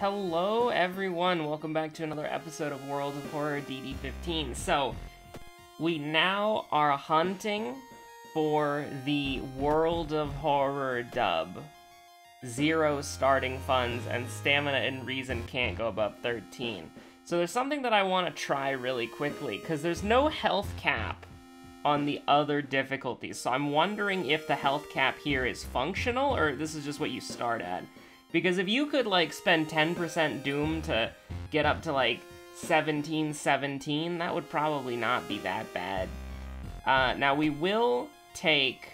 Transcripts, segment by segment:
Hello everyone, welcome back to another episode of World of Horror DD15. So, we now are hunting for the World of Horror dub. 0 starting funds, and stamina and reason can't go above 13. So there's something that I want to try really quickly, because there's no health cap on the other difficulties. So I'm wondering if the health cap here is functional, or this is just what you start at. Because if you could, like, spend 10% Doom to get up to, like, 17, that would probably not be that bad. Now, we will take...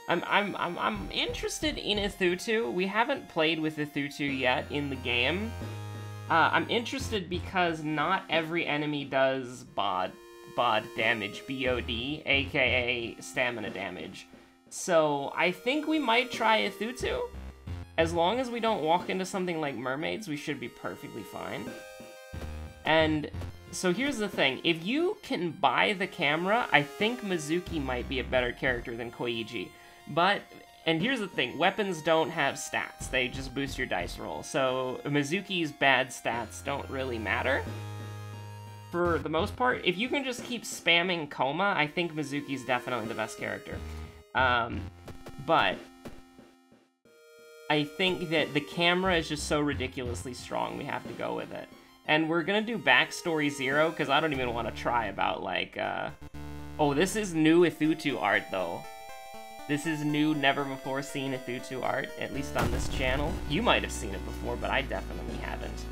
I'm interested in Ithutu. We haven't played with Ithutu yet in the game. I'm interested because not every enemy does bod damage, BOD, aka stamina damage. So, I think we might try Ithutu. As long as we don't walk into something like mermaids, we should be perfectly fine. And so here's the thing. If you can buy the camera, I think Mizuki might be a better character than Koigi. But, and here's the thing, weapons don't have stats. They just boost your dice roll. So Mizuki's bad stats don't really matter. For the most part, if you can just keep spamming Coma, I think Mizuki's definitely the best character. But I think that the camera is just so ridiculously strong, we have to go with it. And we're gonna do Backstory 0, because I don't even want to try about, like, Oh, this is new Ithutu art, though. This is new, never-before-seen Ithutu art, at least on this channel. You might have seen it before, but I definitely haven't.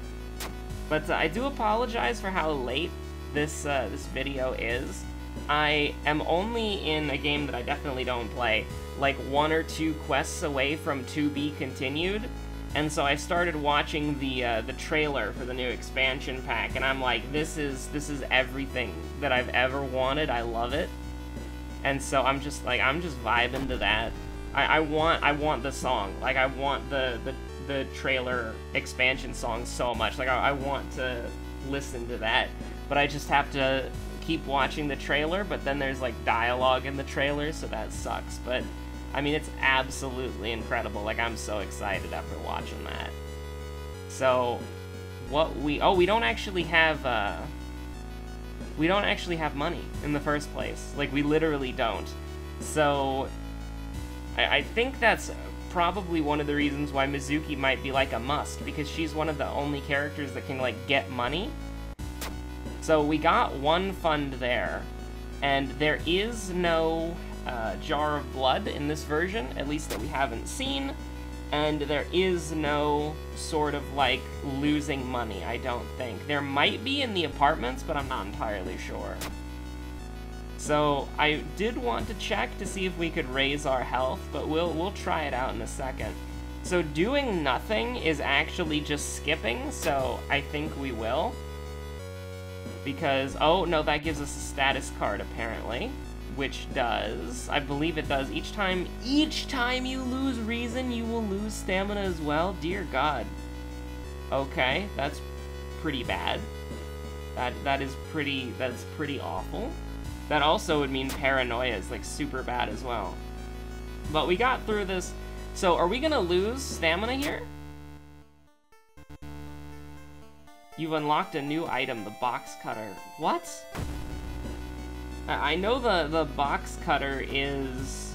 But I do apologize for how late this video is. I am only in a game that I definitely don't play, like 1 or 2 quests away from To Be Continued, and so I started watching the trailer for the new expansion pack, and I'm like, this is everything that I've ever wanted. I love it, and so I'm just vibing to that. I want the song, like I want the trailer expansion song so much, like I want to listen to that, but I just have to keep watching the trailer, but then there's like dialogue in the trailer, so that sucks. But I mean, it's absolutely incredible. Like, I'm so excited after watching that. So what we don't actually have money in the first place. Like, we literally don't. So I think that's probably one of the reasons why Mizuki might be like a must, because she's one of the only characters that can like get money. So we got 1 fund there, and there is no jar of blood in this version, at least that we haven't seen, and there is no sort of, like, losing money, I don't think. There might be in the apartments, but I'm not entirely sure. So I did want to check to see if we could raise our health, but we'll try it out in a second. So doing nothing is actually just skipping, so I think we will. Because, oh, no, that gives us a status card, apparently. Which does, I believe it does, each time you lose reason, you will lose stamina as well? Dear God. Okay, that's pretty bad. That's pretty awful. That also would mean paranoia is, like, super bad as well. But we got through this. So, are we gonna lose stamina here? You've unlocked a new item, the box cutter. What? I know the box cutter is,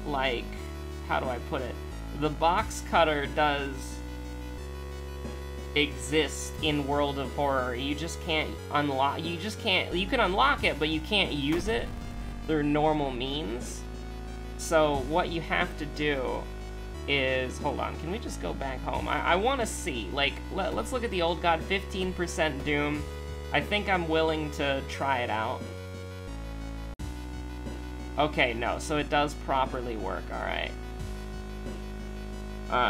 like, how do I put it? The box cutter does exist in World of Horror. You just can't unlock, you can unlock it, but you can't use it through normal means. So what you have to do is, hold on, can we just go back home? I want to see, like, let's look at the old god, 15% Doom. I think I'm willing to try it out. Okay, no, so it does properly work, alright.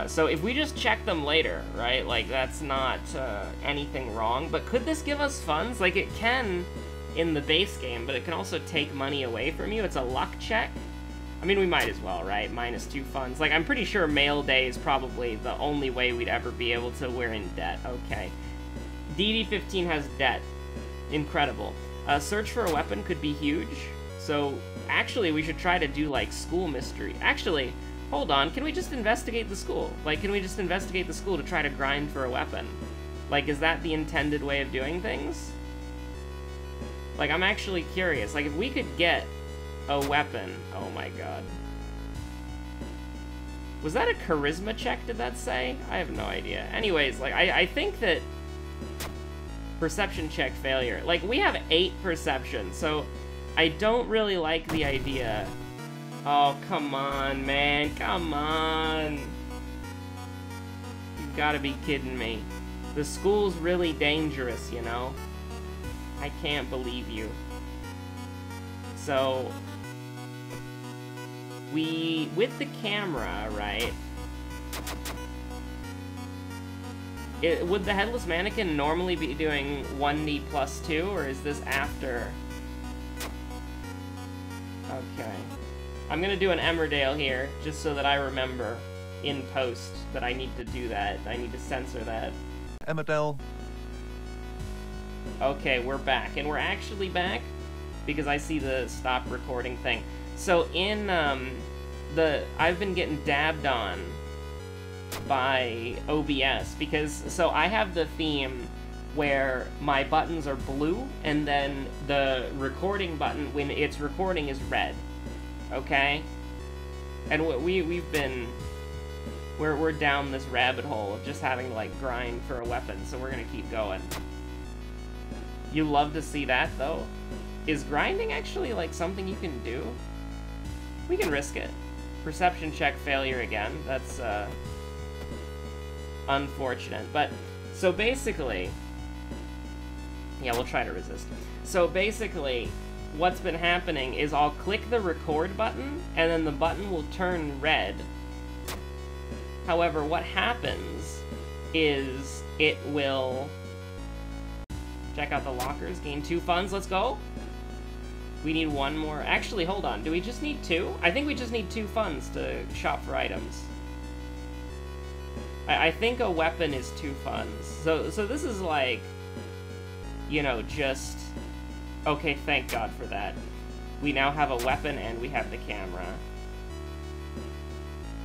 So if we just check them later, right, like, that's not anything wrong, but could this give us funds? Like, it can in the base game, but it can also take money away from you. It's a luck check. I mean, we might as well, right? -2 funds. Like, I'm pretty sure mail day is probably the only way we'd ever be able to, we're in debt. Okay. DD15 has debt. Incredible. Search for a weapon could be huge. So, actually, we should try to do, like, school mystery. Actually, Hold on, can we just investigate the school? Like, can we just investigate the school to try to grind for a weapon? Like, is that the intended way of doing things? Like, I'm actually curious. Like, if we could get a weapon... Oh my god. Was that a charisma check, did that say? I have no idea. Anyways, like, I think that... Perception check failure. Like, we have 8 perception, so I don't really like the idea. Oh, come on, man. Come on. You've got to be kidding me. The school's really dangerous, you know? I can't believe you. So... with the camera, right? Would the headless mannequin normally be doing 1D plus 2, or is this after? Okay. I'm gonna do an Emmerdale here, just so that I remember in post that I need to do that. I need to censor that. Emmerdale. Okay, we're back. And we're actually back because I see the stop recording thing. So in, I've been getting dabbed on by OBS because, so I have the theme where my buttons are blue and then the recording button, when it's recording, is red. Okay? And we're down this rabbit hole of just having to, like, grind for a weapon, so we're gonna keep going. You love to see that, though? Is grinding actually, like, something you can do? We can risk it. Perception check failure again. That's, unfortunate. But, so basically... Yeah, we'll try to resist. So basically, what's been happening is I'll click the record button, and then the button will turn red. However, what happens is it will... Check out the lockers, gain 2 funds, let's go! We need 1 more. Actually, hold on, do we just need 2? I think we just need 2 funds to shop for items. I think a weapon is 2 funds. So this is like... You know, just... Okay, thank God for that. We now have a weapon and we have the camera.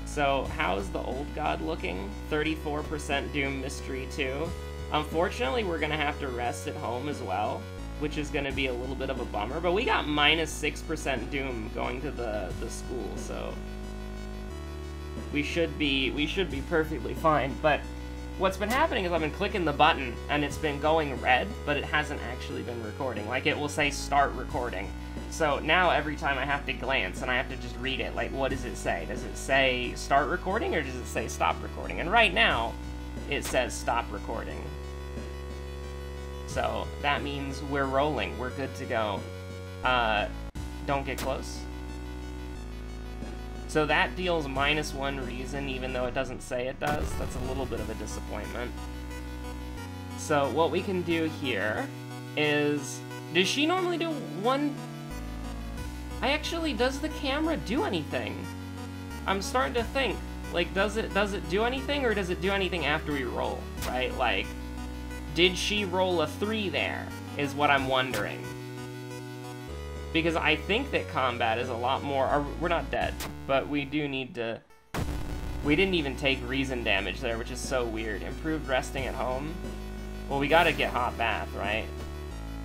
So, how's the old god looking? 34% Doom Mystery 2. Unfortunately, we're gonna have to rest at home as well, which is gonna be a little bit of a bummer, but we got minus 6% Doom going to the school, so... We should be perfectly fine, but... What's been happening is I've been clicking the button, and it's been going red, but it hasn't actually been recording. Like, it will say, start recording. So now every time I have to glance, and I have to just read it, like, what does it say? Does it say start recording, or does it say stop recording? And right now, it says stop recording. So, that means we're rolling. We're good to go. Don't get close. So that deals minus 1 reason, even though it doesn't say it does. That's a little bit of a disappointment. So what we can do here is... Does she normally do 1... does the camera do anything? I'm starting to think, like, does it do anything, or does it do anything after we roll, right? Like, did she roll a 3 there, is what I'm wondering. Because I think that combat is a lot more... We're not dead, but we do need to... We didn't even take reason damage there, which is so weird. Improved resting at home? Well, we gotta get hot bath, right?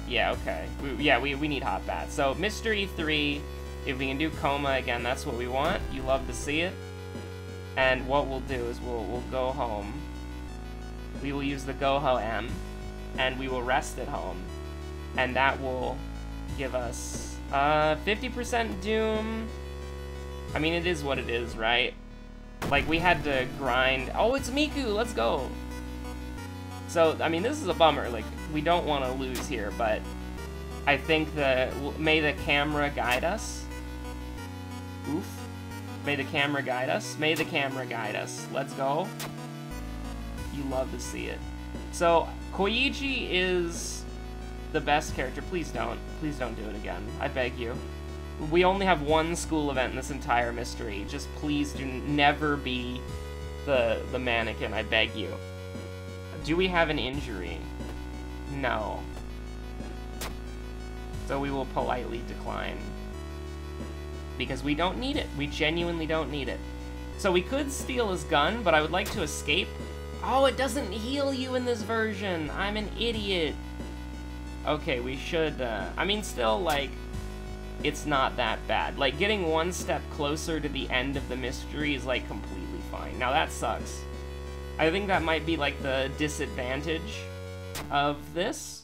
Yeah, okay. We need hot bath. So, Mystery 3, if we can do coma again, that's what we want. You love to see it. And what we'll do is we'll go home. We will use the Go-Ho M, and we will rest at home. And that will give us... 50% Doom. I mean, it is what it is, right? Like, we had to grind... Oh, it's Miku! Let's go! So, I mean, this is a bummer. Like, we don't want to lose here, but... I think may the camera guide us? Oof. May the camera guide us? May the camera guide us. Let's go. You love to see it. So, Koichi is... the best character. Please don't do it again. I beg you. We only have 1 school event in this entire mystery. Just please do never be the mannequin, I beg you. Do we have an injury? No. So we will politely decline. Because we don't need it. We genuinely don't need it. So we could steal his gun, but I would like to escape. Oh, it doesn't heal you in this version. I'm an idiot. Okay, we should, I mean, still, like, it's not that bad. Like, getting one step closer to the end of the mystery is, like, completely fine. Now, that sucks. I think that might be, like, the disadvantage of this,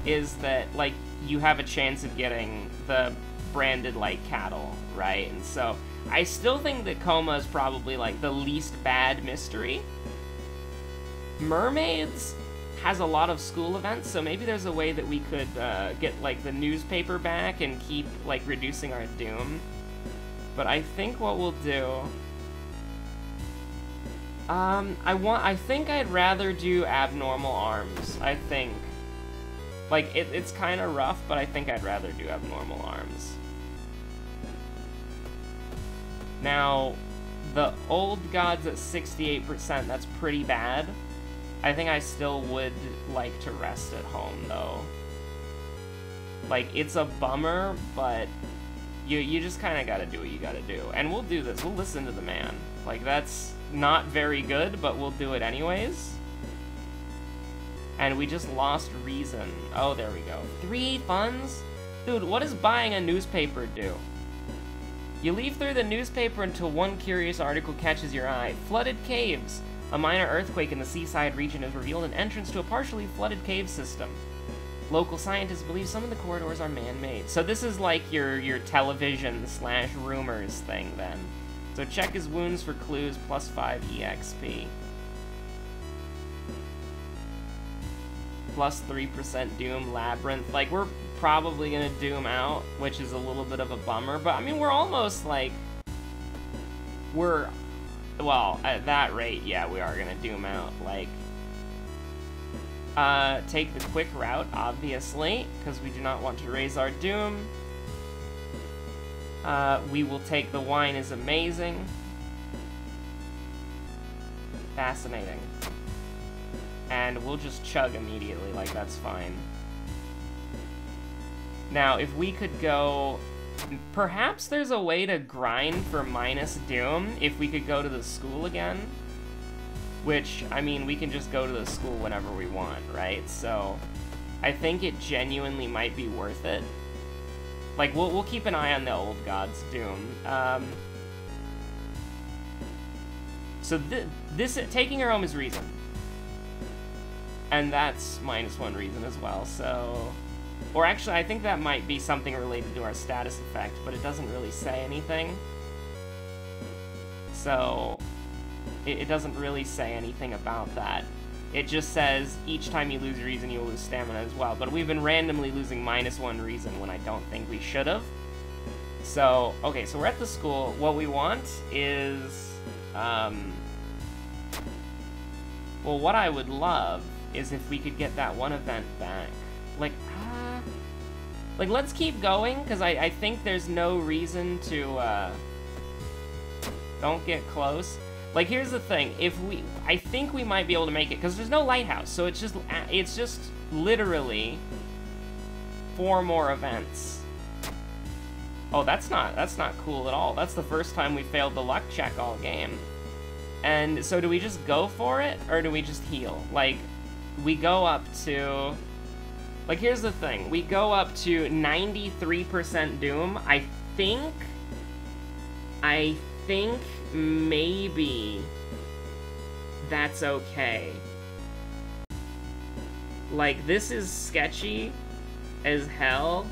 is that, like, you have a chance of getting the branded, like, cattle, right? And so, I still think that Coma is probably, like, the least bad mystery. Mermaids has a lot of school events, so maybe there's a way that we could get, like, the newspaper back and keep, like, reducing our doom. But I think what we'll do... I think I'd rather do abnormal arms, I think. Like, it's kind of rough, but I think I'd rather do abnormal arms. Now, the old god's at 68%, that's pretty bad. I think I still would like to rest at home, though. Like, it's a bummer, but you just kind of gotta do what you gotta do. And we'll do this, we'll listen to the man. Like, that's not very good, but we'll do it anyways. And we just lost reason. Oh, there we go. 3 funds? Dude, what does buying a newspaper do? You leaf through the newspaper until one curious article catches your eye. Flooded caves. A minor earthquake in the seaside region has revealed an entrance to a partially flooded cave system. Local scientists believe some of the corridors are man-made. So this is like your television / rumors thing then. So check his wounds for clues, +5 EXP. +3% Doom Labyrinth. Like, we're probably gonna Doom out, which is a little bit of a bummer, but I mean, we're almost like... Well, at that rate, yeah, we are gonna Doom out. Like, take the quick route, obviously, because we do not want to raise our Doom. We will take the wine is amazing. Fascinating. And we'll just chug immediately, like, that's fine. Now, if we could go... Perhaps there's a way to grind for minus Doom if we could go to the school again. Which, I mean, we can just go to the school whenever we want, right? So, I think it genuinely might be worth it. Like, we'll keep an eye on the old god's Doom. So this taking her home is reason. And that's -1 reason as well, so... Or actually, I think that might be something related to our status effect, but it doesn't really say anything. So, it doesn't really say anything about that. It just says, each time you lose reason, you'll lose stamina as well. But we've been randomly losing -1 reason when I don't think we should have. So, okay, so we're at the school. What we want is... Well, what I would love is if we could get that one event back. Like, let's keep going, because I think there's no reason to, don't get close. Like, here's the thing, I think we might be able to make it, because there's no lighthouse, so it's just literally 4 more events. Oh, that's not cool at all. That's the first time we failed the luck check all game. And so do we just go for it, or do we just heal? Like, we go up to... Like, here's the thing. We go up to 93% Doom. I think maybe that's okay. Like, this is sketchy as hell,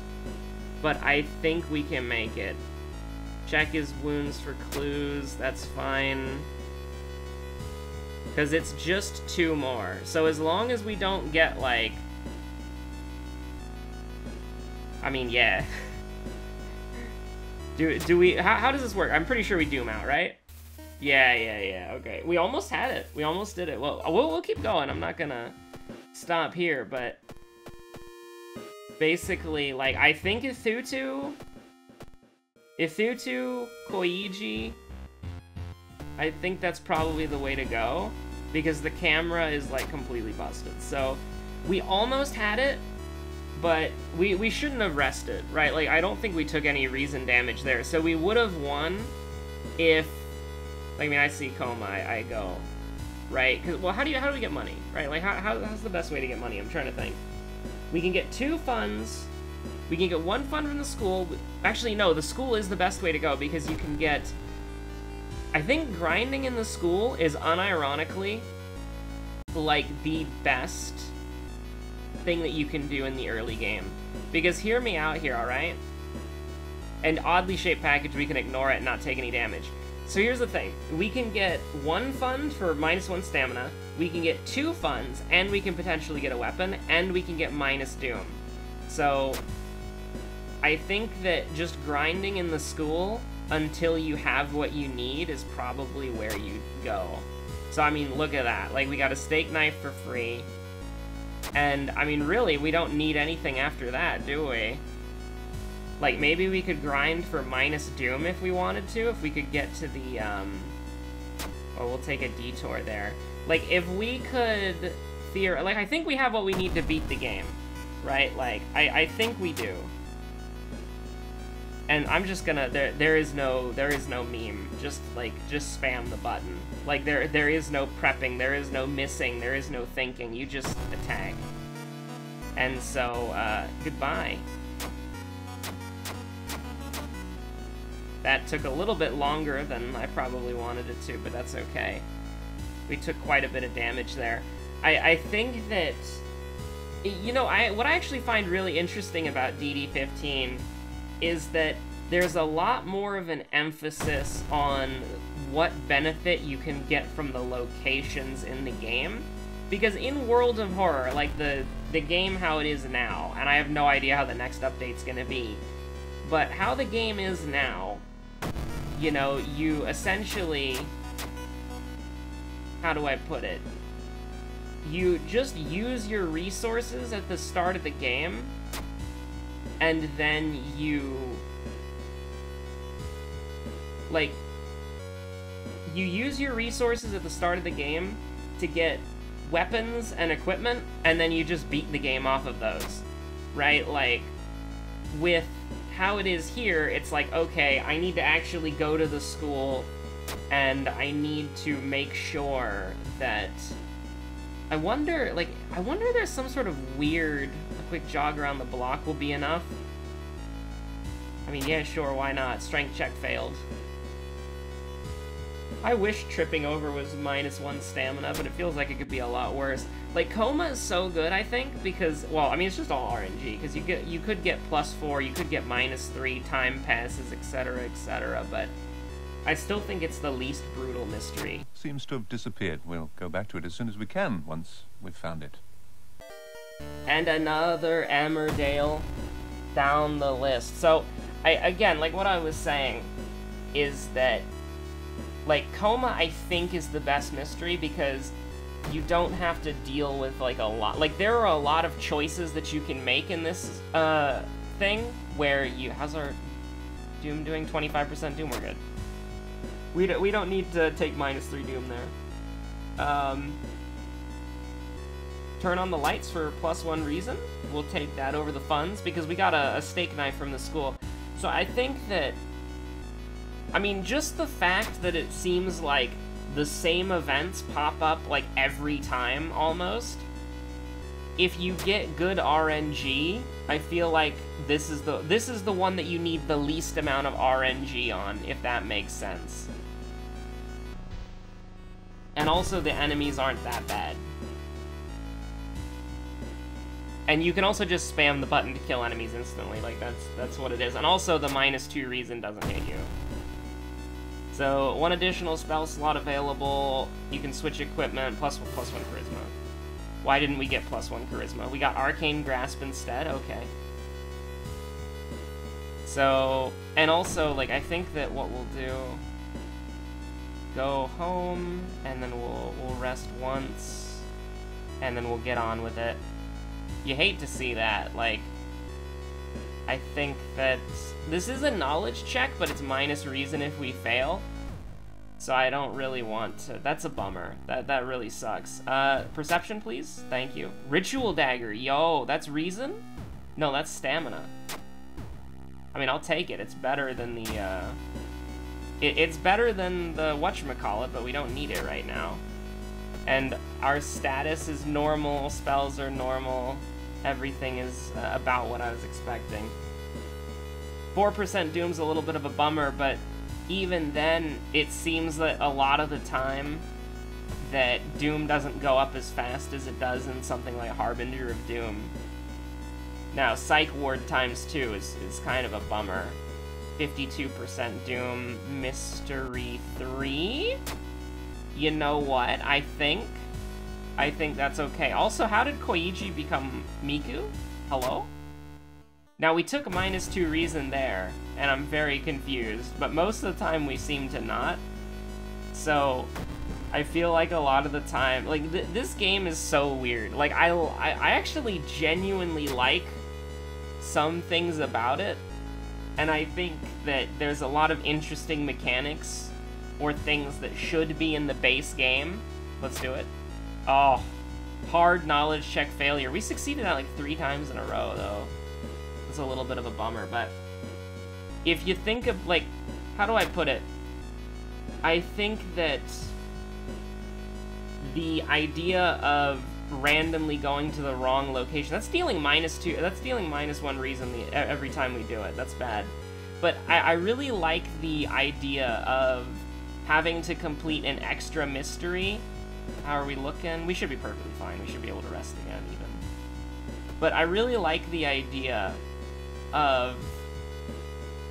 but I think we can make it. Check his wounds for clues. That's fine. Because it's just 2 more. So as long as we don't get, like... I mean, yeah. Do we... How does this work? I'm pretty sure we Doom out, right? Yeah, okay. We almost had it. We almost did it. Well, we'll keep going. I'm not gonna stop here, but... Basically, like, I think Ithutu, Koigi... I think that's probably the way to go, because the camera is, like, completely busted. So, we almost had it, but we shouldn't have rested, right? Like, I don't think we took any reason damage there. So we would have won if Like, I mean, I see Coma, I go, right? Cause, well, how do we get money, right? Like, how's the best way to get money? I'm trying to think. We can get 2 funds. We can get 1 fund from the school. Actually, no, the school is the best way to go because you can get... I think grinding in the school is unironically, like, the best thing that you can do in the early game. Because hear me out here, alright? An oddly shaped package, we can ignore it and not take any damage. So here's the thing. We can get 1 fund for -1 stamina, we can get 2 funds, and we can potentially get a weapon, and we can get minus doom. So, I think that just grinding in the school until you have what you need is probably where you go. So, I mean, look at that. Like, we got a steak knife for free. And, I mean, really, we don't need anything after that, do we? Like, maybe we could grind for minus doom if we wanted to, if we could get to the, oh, we'll take a detour there. Like, if we could like, I think we have what we need to beat the game, right? Like, I think we do. And I'm just gonna, there is no meme. Just spam the button. Like, there is no prepping, there is no missing, there is no thinking. You just attack. And so, goodbye. That took a little bit longer than I probably wanted it to, but that's okay. We took quite a bit of damage there. I think that, you know, what I actually find really interesting about DD15 is that there's a lot more of an emphasis on what benefit you can get from the locations in the game. Because in World of Horror, like the game how it is now, and I have no idea how the next update's gonna be, but how the game is now, you know, you essentially, how do I put it? You just use your resources at the start of the game, and then you, like, you use your resources at the start of the game to get weapons and equipment, and then you just beat the game off of those, right? Like, with how it is here, it's like, okay, I need to actually go to the school, and I need to make sure that... I wonder there's some sort of weird, a quick jog around the block will be enough. I mean, yeah, sure, why not? Strength check failed. I wish tripping over was -1 stamina, but it feels like it could be a lot worse. Like, Coma is so good, I think, because, well, I mean, it's just all RNG, because you could get +4, you could get -3 time passes, etc., but I still think it's the least brutal mystery. Seems to have disappeared. We'll go back to it as soon as we can, once we've found it. And another Emmerdale down the list. So, again, like what I was saying, is that, like, Coma, I think, is the best mystery, because you don't have to deal with, like, a lot. Like, there are a lot of choices that you can make in this, thing, where you... How's our Doom doing? 25% Doom, we're good. We don't need to take -3 Doom there. Turn on the lights for +1 reason. We'll take that over the funds, because we got a steak knife from the school. So I think that... I mean, just the fact that it seems like the same events pop up, like, every time, almost. If you get good RNG, I feel like this is the one that you need the least amount of RNG on, if that makes sense. And also, the enemies aren't that bad. And you can also just spam the button to kill enemies instantly, like, that's what it is. And also, the -2 reason doesn't hit you. So, 1 additional spell slot available, you can switch equipment, +1 charisma. Why didn't we get +1 charisma? We got Arcane Grasp instead? Okay. So, and also, like, I think that what we'll do... Go home, and then we'll rest once, and then we'll get on with it. You hate to see that, like... I think that... This is a knowledge check, but it's minus reason if we fail. So I don't really want to... That's a bummer. That really sucks. Perception, please? Thank you. Ritual Dagger. Yo, that's reason? No, that's stamina. I mean, I'll take it. It's better than the, It's better than the whatchamacallit, but we don't need it right now. And our status is normal, spells are normal, everything is about what I was expecting. 4% Doom's a little bit of a bummer, but even then, it seems that a lot of the time that Doom doesn't go up as fast as it does in something like Harbinger of Doom. Now, Psych Ward times 2 is kind of a bummer. 52% Doom, Mystery 3? You know what? I think that's okay. Also, how did Koichi become Miku? Hello? Now, we took -2 reason there, and I'm very confused, but most of the time we seem to not. So, I feel like a lot of the time, like, this game is so weird. Like, I actually genuinely like some things about it, and I think that there's a lot of interesting mechanics or things that should be in the base game. Let's do it. Oh, hard knowledge check failure. We succeeded at like 3 times in a row, though. It's a little bit of a bummer, but if you think of, like, how do I put it? I think that the idea of randomly going to the wrong location, that's dealing -2, that's dealing -1 reason every time we do it. That's bad. But I really like the idea of having to complete an extra mystery. How are we looking? We should be perfectly fine. We should be able to rest again, even. But I really like the idea of...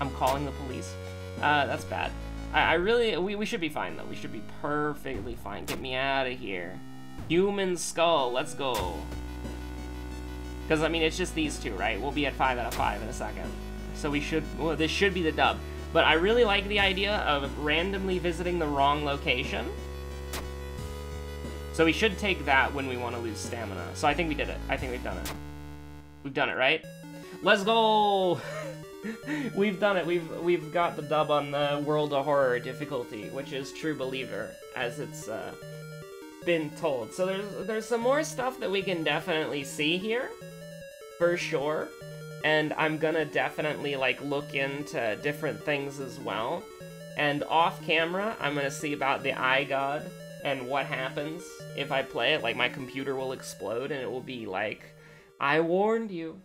I'm calling the police. That's bad. We should be fine, though. We should be perfectly fine. Get me out of here. Human skull, let's go. Because, I mean, it's just these two, right? We'll be at 5 out of 5 in a second. So we should... Well, this should be the dub. But I really like the idea of randomly visiting the wrong location. So we should take that when we want to lose stamina. So I think we did it. I think we've done it. We've done it, right? Let's go! We've done it. We've got the dub on the World of Horror difficulty, which is True Believer, as it's been told. So there's some more stuff that we can definitely see here, for sure. And I'm gonna definitely, like, look into different things as well. And off camera, I'm gonna see about the Eye God and what happens if I play it. Like, my computer will explode and it will be like, I warned you.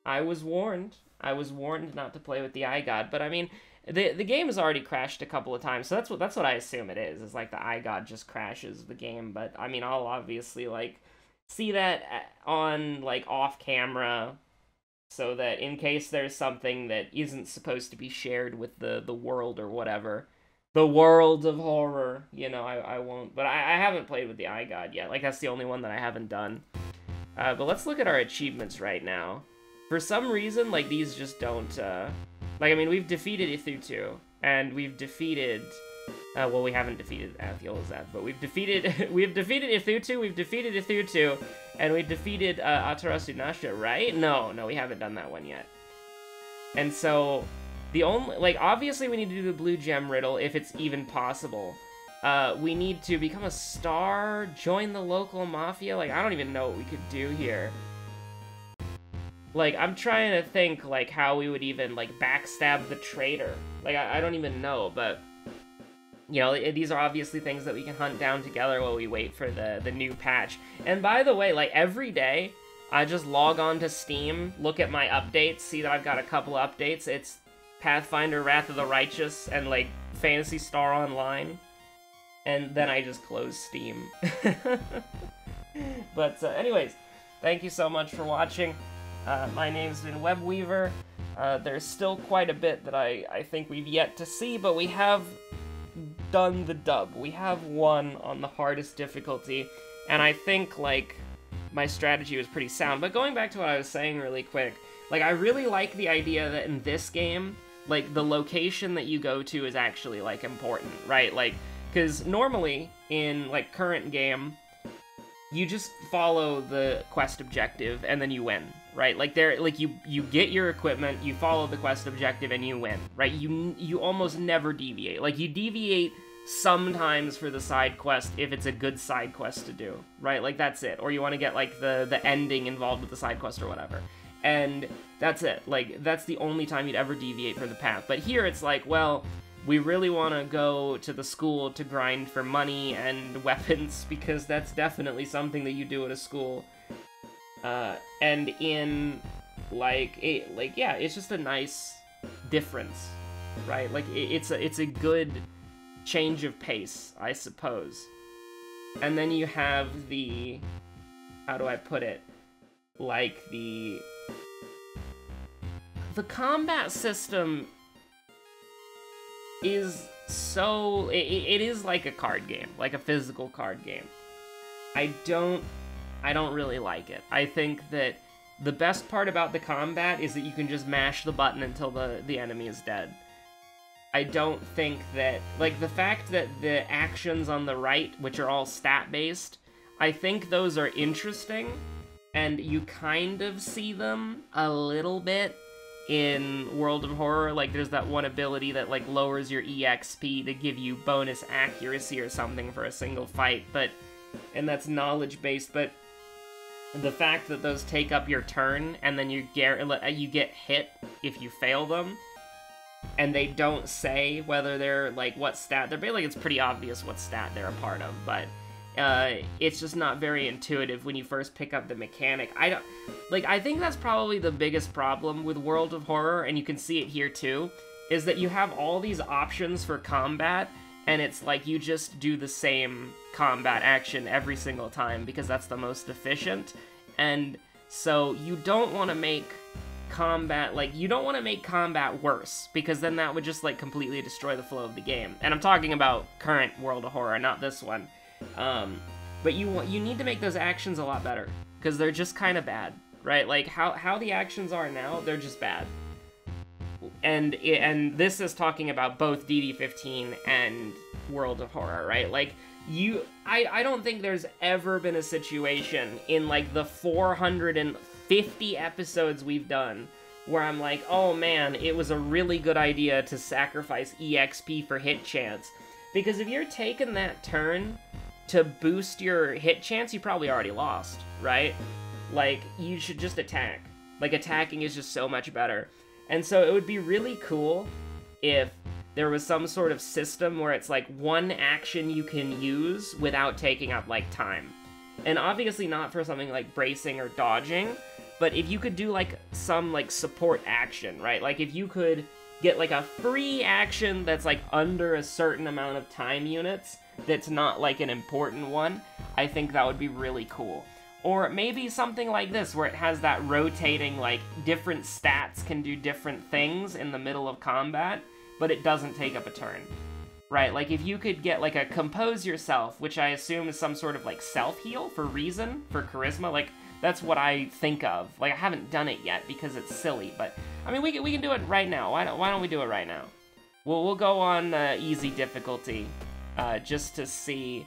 I was warned. I was warned not to play with the Eye God. But I mean, the game has already crashed a couple of times, so that's what I assume it is. Is like the Eye God just crashes the game. But I mean, I'll obviously, like, see that on, like, off camera, so that in case there's something that isn't supposed to be shared with the world or whatever, the world of horror, you know, I won't. But I haven't played with the Eye God yet. Like, that's the only one that I haven't done. But let's look at our achievements right now. For some reason, like, these just don't, like, I mean, we've defeated Ithutu, and we've defeated, well, we haven't defeated Athiolazad, but we've defeated Ithutu, we've defeated Ithutu, and we've defeated, Atarasu Nasha, right? No, we haven't done that one yet. And so, the only, like, obviously we need to do the Blue Gem Riddle, if it's even possible. We need to become a star, join the local mafia, like, I don't even know what we could do here. Like, I'm trying to think, like, how we would even, like, backstab the traitor. Like, I don't even know, but, you know, these are obviously things that we can hunt down together while we wait for the new patch. And by the way, like, every day, I just log on to Steam, look at my updates, see that I've got a couple updates. It's Pathfinder Wrath of the Righteous and, like, Phantasy Star Online. And then I just close Steam. But, anyways, thank you so much for watching. My name's been Webweaver. There's still quite a bit that I think we've yet to see, but we have done the dub. We have won on the hardest difficulty, and I think, like, my strategy was pretty sound. But going back to what I was saying really quick, like, I really like the idea that in this game, like, the location that you go to is actually, like, important, right? Like, because normally, in, like, current game, you just follow the quest objective, and then you win, right? Like, you get your equipment, you follow the quest objective, and you win, right? You almost never deviate. Like, you deviate sometimes for the side quest if it's a good side quest to do, right? Like, that's it. Or you want to get, like, the ending involved with the side quest or whatever. And that's it. Like, that's the only time you'd ever deviate from the path. But here it's like, well, we really want to go to the school to grind for money and weapons, because that's definitely something that you do at a school. And in, yeah, it's just a nice difference, right? Like, it's a good change of pace, I suppose. And then you have the, how do I put it? Like, the combat system is so, it is like a card game, like a physical card game. I don't really like it. I think that the best part about the combat is that you can just mash the button until the enemy is dead. I don't think that, like, the fact that the actions on the right, which are all stat-based, I think those are interesting, and you kind of see them a little bit in World of Horror. Like, there's that one ability that, like, lowers your EXP to give you bonus accuracy or something for a single fight, and that's knowledge-based, but the fact that those take up your turn, and then you get hit if you fail them, and they don't say whether they're, like, what stat they're, like, it's pretty obvious what stat they're a part of, but it's just not very intuitive when you first pick up the mechanic. I think that's probably the biggest problem with World of Horror, and you can see it here too, is that you have all these options for combat, and it's like you just do the same combat action every single time because that's the most efficient, and so you don't want to make combat, you don't want to make combat worse, because then that would just, like, completely destroy the flow of the game. And I'm talking about current World of Horror, not this one. But you need to make those actions a lot better, because they're just kind of bad, right? Like, how the actions are now, they're just bad. And this is talking about both DD15 and World of Horror, right? Like, I don't think there's ever been a situation in, like, the 450 episodes we've done where I'm like, oh man, it was a really good idea to sacrifice EXP for hit chance. Because if you're taking that turn to boost your hit chance, you probably already lost, right? Like, you should just attack. Like, attacking is just so much better. And so it would be really cool if there was some sort of system where it's, like, one action you can use without taking up, like, time. And obviously not for something like bracing or dodging, but if you could do, like, some, like, support action, right? Like, if you could get, like, a free action that's, like, under a certain amount of time units that's not, like, an important one, I think that would be really cool. Or maybe something like this, where it has that rotating, like, different stats can do different things in the middle of combat, but it doesn't take up a turn. Right, like, if you could get, like, a Compose Yourself, which I assume is some sort of, like, self-heal for reason, for charisma, like, that's what I think of. Like, I haven't done it yet because it's silly, but, I mean, we can do it right now. Why don't we do it right now? We'll go on easy difficulty, just to see.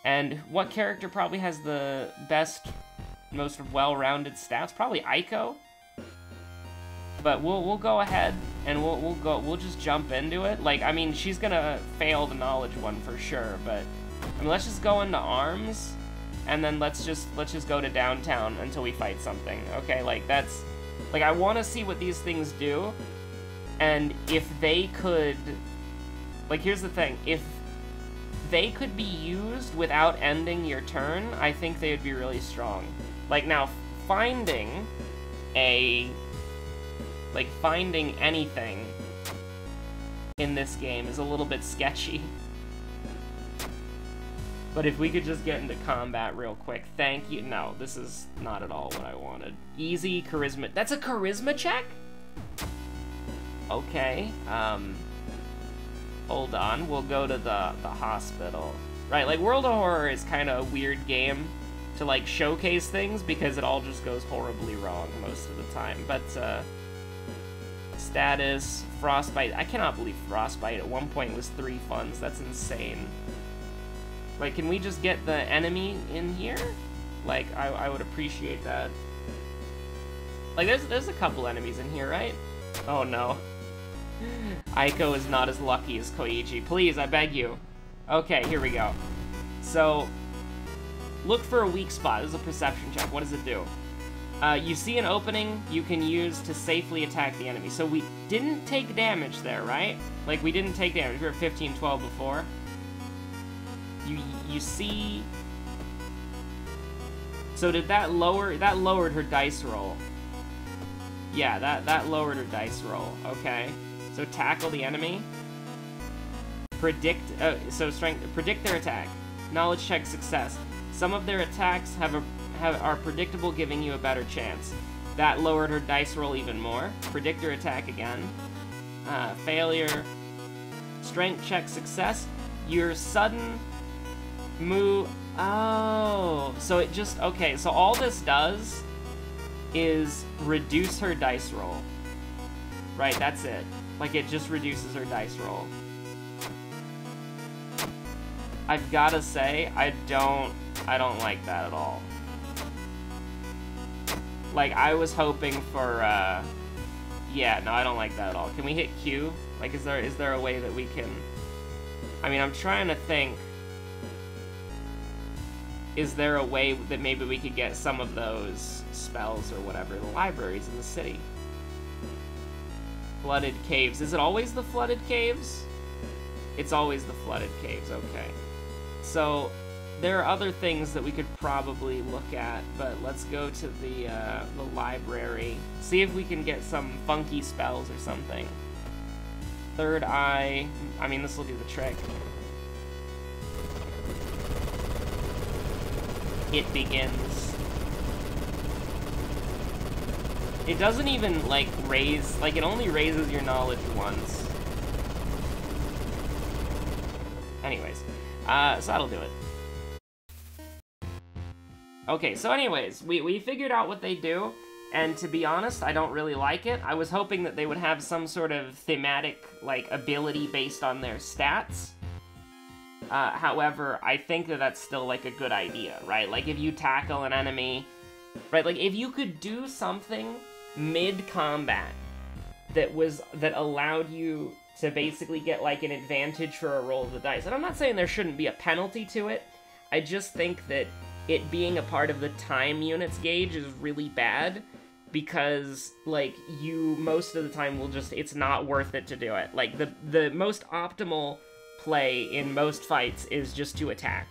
And what character probably has the best, most well-rounded stats? Probably Aiko. But we'll go ahead and we'll just jump into it. Like, I mean, she's gonna fail the knowledge one for sure, but I mean, let's just go into arms, and then let's just go to downtown until we fight something. Okay, like, that's, like, I want to see what these things do, and if they could, like, here's the thing, if they could be used without ending your turn, I think they would be really strong. Like, now, finding anything in this game is a little bit sketchy. But if we could just get into combat real quick. Thank you. No, this is not at all what I wanted. Easy charisma. That's a charisma check? Okay. Hold on. We'll go to the hospital. Right, like, World of Horror is kind of a weird game to, like, showcase things because it all just goes horribly wrong most of the time. But, status, Frostbite. I cannot believe Frostbite at one point was 3 funds. That's insane. Like, can we just get the enemy in here? Like, I would appreciate that. Like, there's a couple enemies in here, right? Oh, no. Aiko is not as lucky as Koichi. Please, I beg you. Okay, here we go. So, look for a weak spot. This is a perception check. What does it do? You see an opening you can use to safely attack the enemy. So we didn't take damage there, right? Like, we didn't take damage. We were at 15-12 before. You see... So did that lower... That lowered her dice roll. Yeah, that lowered her dice roll. Okay. So tackle the enemy. Predict... so strength... Predict their attack. Knowledge check success. Some of their attacks are predictable, giving you a better chance. That lowered her dice roll even more. Predict her attack again. Failure. Strength check success. Your sudden move... Oh, so it just... Okay, so all this does is reduce her dice roll. Right, that's it. Like, it just reduces her dice roll. I've gotta say, I don't like that at all. Like, I was hoping for, yeah, no, I don't like that at all. Can we hit Q? Like, is there a way that we can... I mean, I'm trying to think... Is there a way that maybe we could get some of those spells or whatever? The libraries in the city. Flooded caves. Is it always the flooded caves? It's always the flooded caves, okay. So, there are other things that we could probably look at, but let's go to the library. See if we can get some funky spells or something. Third eye. I mean, this will do the trick. It begins. It doesn't even, like, raise... Like, it only raises your knowledge once. Anyways. So that'll do it. Okay, so anyways, we figured out what they do, and to be honest, I don't really like it. I was hoping that they would have some sort of thematic, like, ability based on their stats. However, I think that that's still, like, a good idea, right? Like, if you tackle an enemy, right? Like, if you could do something mid-combat that allowed you to basically get, like, an advantage for a roll of the dice. And I'm not saying there shouldn't be a penalty to it. I just think that it being a part of the time units gauge is really bad, because, like, you most of the time will just... It's not worth it to do it. Like, the most optimal play in most fights is just to attack.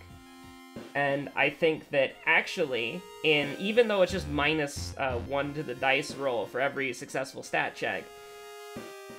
And I think that actually, even though it's just minus 1 to the dice roll for every successful stat check,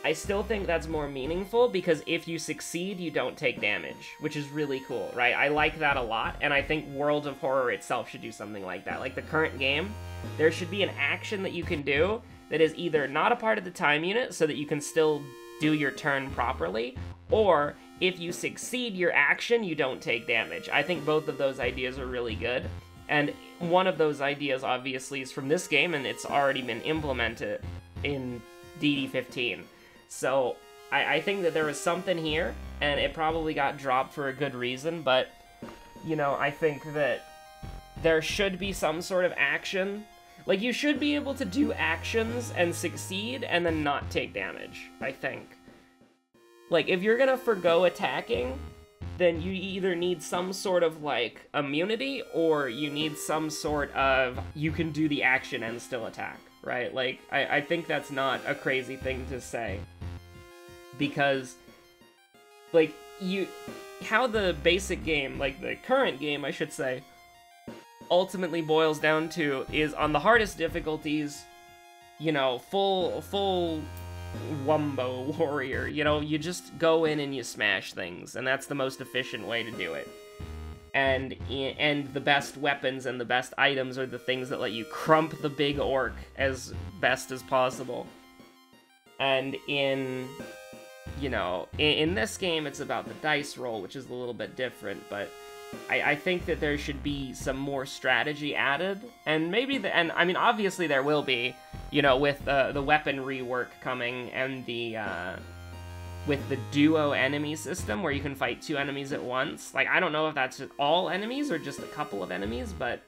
I still think that's more meaningful, because if you succeed, you don't take damage, which is really cool, right? I like that a lot, and I think World of Horror itself should do something like that. Like the current game, there should be an action that you can do that is either not a part of the time unit, so that you can still do your turn properly, or if you succeed your action, you don't take damage. I think both of those ideas are really good, and one of those ideas, obviously, is from this game, and it's already been implemented in DD15. So, I think that there was something here, and it probably got dropped for a good reason, but, you know, I think that there should be some sort of action. Like, you should be able to do actions and succeed, and then not take damage, I think. Like, if you're gonna forgo attacking, then you either need some sort of, like, immunity, or you need some sort of, you can do the action and still attack, right? Like, I think that's not a crazy thing to say. Because, like, how the basic game, like, the current game, I should say, ultimately boils down to is, on the hardest difficulties, you know, full Wumbo warrior, you know, you just go in and you smash things, and that's the most efficient way to do it. And the best weapons and the best items are the things that let you crump the big orc as best as possible. And in this game, it's about the dice roll, which is a little bit different, but I think that there should be some more strategy added, and maybe I mean, obviously there will be, you know, with the weapon rework coming, and with the duo enemy system, where you can fight 2 enemies at once. Like, I don't know if that's all enemies or just a couple of enemies, but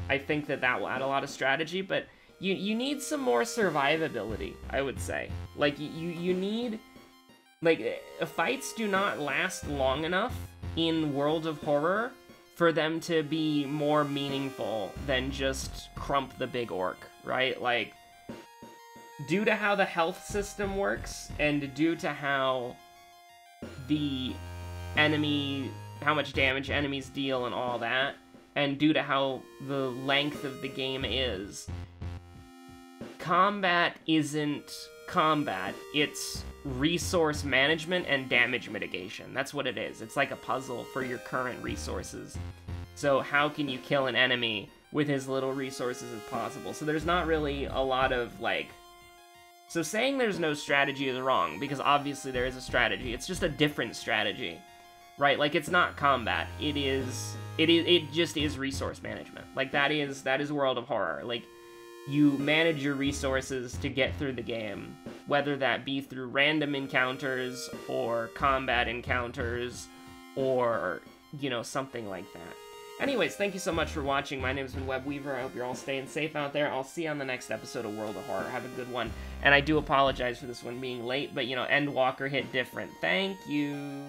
I think that will add a lot of strategy, but you need some more survivability, I would say. Like, you need... Like, fights do not last long enough in World of Horror for them to be more meaningful than just Crump the Big Orc, right? Like, due to how the health system works, and due to how the how much damage enemies deal and all that, and due to how the length of the game is, combat isn't combat, it's resource management and damage mitigation. That's what it is. It's like a puzzle for your current resources. So how can you kill an enemy with as little resources as possible? So there's not really a lot of, like... So saying there's no strategy is wrong, because obviously there is a strategy. It's just a different strategy, right? Like, it's not combat. It just is resource management. Like, that is World of Horror. Like, you manage your resources to get through the game, whether that be through random encounters, or combat encounters, or, you know, something like that. Anyways, thank you so much for watching. My name's been Webweaver. I hope you're all staying safe out there. I'll see you on the next episode of World of Horror. Have a good one. And I do apologize for this one being late, but, you know, Endwalker hit different. Thank you.